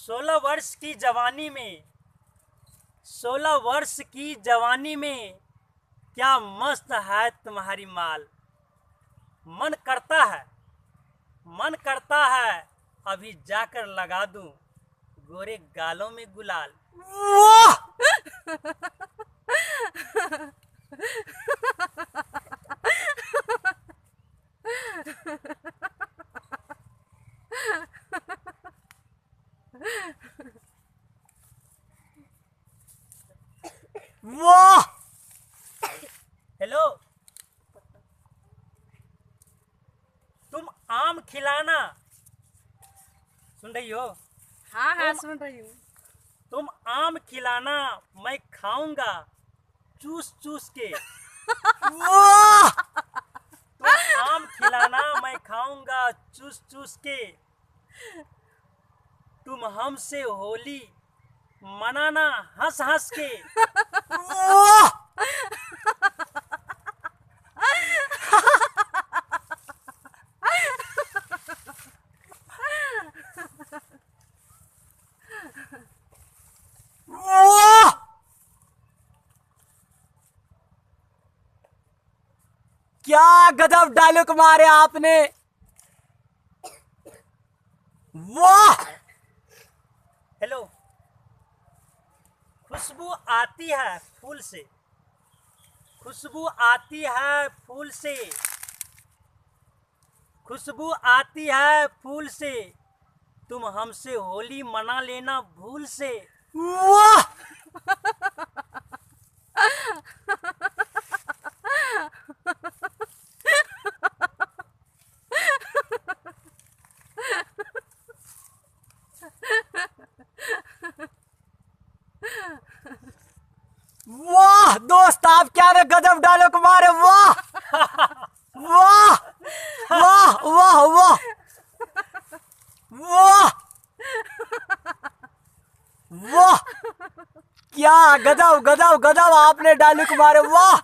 16 वर्ष की जवानी में 16 वर्ष की जवानी में क्या मस्त है तुम्हारी माल। मन करता है अभी जाकर लगा दूं गोरे गालों में गुलाल। वाह वाह। हेलो, तुम आम खिलाना। सुन रही हो? हाँ हाँ सुन रही हूँ। तुम आम खिलाना मैं खाऊंगा चूस चूस के। वाह तुम आम खिलाना मैं खाऊंगा चूस चूस के। तुम हमसे होली मनाना हंस हंस के। वाह वाह। क्या गजब डायलॉग मारे आपने। वाह। हेलो, खुशबू आती है फूल से। खुशबू आती है फूल से। खुशबू आती है फूल से। तुम हमसे होली मना लेना भूल से। वाह वाह दोस्त, आप क्या रे गजब डायलॉग मारे। वाह वाह वाह वाह वाह वाह वाह। क्या गजब गजब गजब आपने डायलॉग मारे। वाह।